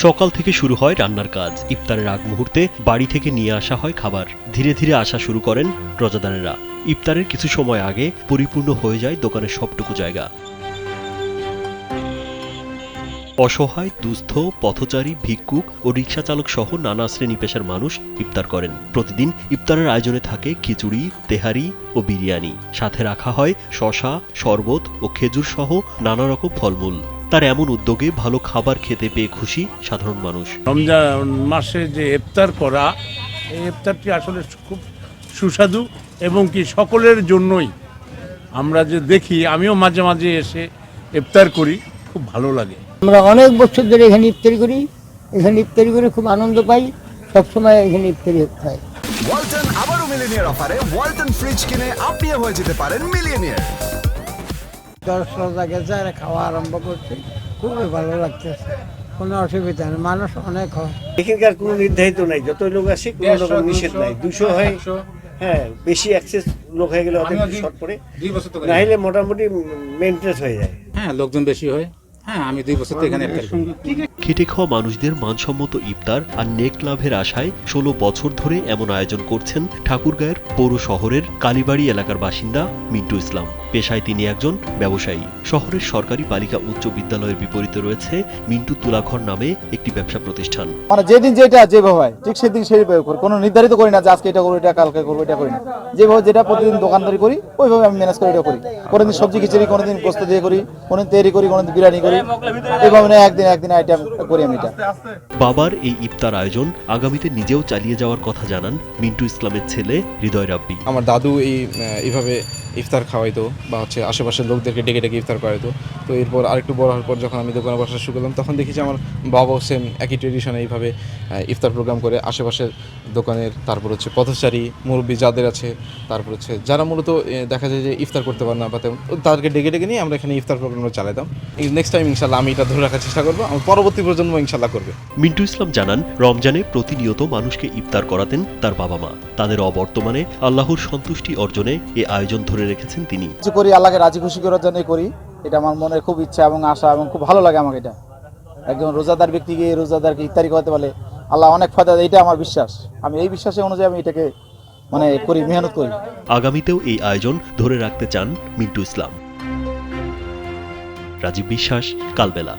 সকাল থেকে শুরু হয় রান্নার কাজ। ইফতারের আগ মুহূর্তে বাড়ি থেকে নিয়ে আসা হয় খাবার। ধীরে ধীরে আসা শুরু করেন রোজাদারেরা। ইফতারের কিছু সময় আগে পরিপূর্ণ হয়ে যায় দোকানের সবটুকু জায়গা। অসহায়, দুস্থ, পথচারী, ভিক্ষুক ও রিকশা চালক সহ নানা শ্রেণী পেশার মানুষ ইফতার করেন। প্রতিদিন ইফতারের আয়োজনে থাকে খিচুড়ি, তেহারি ও বিরিয়ানি। সাথে রাখা হয় শসা, শরবত ও খেজুর সহ নানা রকম ফলমূল। তার এমন উদ্যোগে ভালো খাবার খেতে পেয়ে খুশি সাধারণ মানুষ। রমজান মাসে যে ইফতার করা, এই ইফতারটি আসলে খুব সুস্বাদু এবং কি সকলের জন্যই। আমরা যে দেখি, আমিও মাঝে মাঝে এসে ইফতার করি, খুব ভালো লাগে। আমরা অনেক বছর ধরে এখানে ইফতারি করি, খুব আনন্দ পাই। সবসময় এখানে ইফতারি হয়। ওয়ালটন আবারও মিলিনিয়ার অফারে ওয়ালটন ফ্রিজ কিনে আপনিও হয়ে যেতে পারেন মিলিয়নিয়ার। 10 রোজা গেছে আর খাওয়া আরম্ভ করছি, খুবই ভালো লাগতেছে, কোনো অসুবিধা নেই, মানুষ অনেক হয়। এখানকার কোনো নির্ধারিত নাই, যত লোক আসে কোনো রকম নিষেধ নাই। 200 হয়, হ্যাঁ, বেশি অ্যাক্সেস লোক হয়ে গেলে অনেক শর্ট পড়ে, না হলে মোটামুটি মেনটেন্স হয়ে যায়। হ্যাঁ, লোকজন বেশি হয়। হ্যাঁ, আমি 2 বছর থেকে এখানে ইফতার করি। খেটে খাওয়া মানুষদের মানসম্মত ইফতার আর নেক লাভের আশায় 16 বছর ধরে এমন আয়োজন করছেন ঠাকুরগাঁয়ের পৌর শহরের কালীবাড়ি এলাকার বাসিন্দা মিন্টু ইসলাম। পেশায় তিনি একজন ব্যবসায়ী। শহরের সরকারি বালিকা উচ্চ বিদ্যালয়ের বিপরীতে রয়েছে মিন্টু তুলাঘর নামে একটি ব্যবসা প্রতিষ্ঠান। মানে যেদিন যেটা যেভাবে হয় ঠিক সেদিন সেইভাবে করি, কোনো নির্ধারিত করি না যে আজকে এটা করবো, এটা কালকে করবো, এটা করি না। যেভাবে যেটা প্রতিদিন দোকানদারি করি ওইভাবে আমি ম্যানেজ করে এটা করি। কোনোদিন সবজি খিচুড়ি, কোনোদিন গোস্ত দিয়ে করি, কোনোদিন তৈরি করি, কোনোদিন বিরিয়ানি করি, এইভাবে একদিন আইটেম করি আমি এটা। বাবার এই ইফতার আয়োজন আগামীতে নিজেও চালিয়ে যাওয়ার কথা জানান মিন্টু ইসলামের ছেলে হৃদয় রাব্বি। আমার দাদু এইভাবে ইফতার খাওয়াইতো বা আশেপাশের লোকদেরকে ডেকে ডেকে ইফতার করাইতো। তো এরপর আরেকটু বড় হওয়ার পর যখন আমি দোকানে বসা শুরু করলাম, তখন দেখি যে আমার বাবাও সেম একই ট্রেডিশনে এইভাবে ইফতার প্রোগ্রাম করে আশেপাশের দোকানের, তারপর পথচারী মুরব্বী যাদের আছে, তারপর যারা মূলত দেখা যায় যে ইফতার করতে পারে না বা তেমন, তাদেরকে ডেকে ডেকে নিয়ে আমরা এখানে ইফতার প্রোগ্রামটা চালাতাম। নেক্সট টাইম ইনশাল্লাহ আমি এটা ধরে রাখার চেষ্টা করবো, আমার পরবর্তী প্রজন্ম ইনশাল্লাহ করবে। মিন্টু ইসলাম জানান, রমজানে প্রতিনিয়ত মানুষকে ইফতার করাতেন তার বাবা মা। তাদের অবর্তমানে আল্লাহর সন্তুষ্টি অর্জনে এ আয়োজন ধরে রেখেছেন তিনি। কিছু করি আল্লাহকে রাজি খুশি করার জন্যই করি, এটা আমার মনের খুব ইচ্ছা এবং আশা, এবং খুব ভালো লাগে আমাকে। এটা একজন রোজাদার ব্যক্তিকে রোজাদারকে ইফতারি করতে পারলে আল্লাহ অনেক ফায়দা দেয়, এটা আমার বিশ্বাস। আমি এই বিশ্বাসে অনুযায়ী আমি এটাকে করি, মেহনত করি। আগামীতেও এই আয়োজন ধরে রাখতে চান মিন্টু ইসলাম। রাজীব বিশ্বাস, কালবেলা।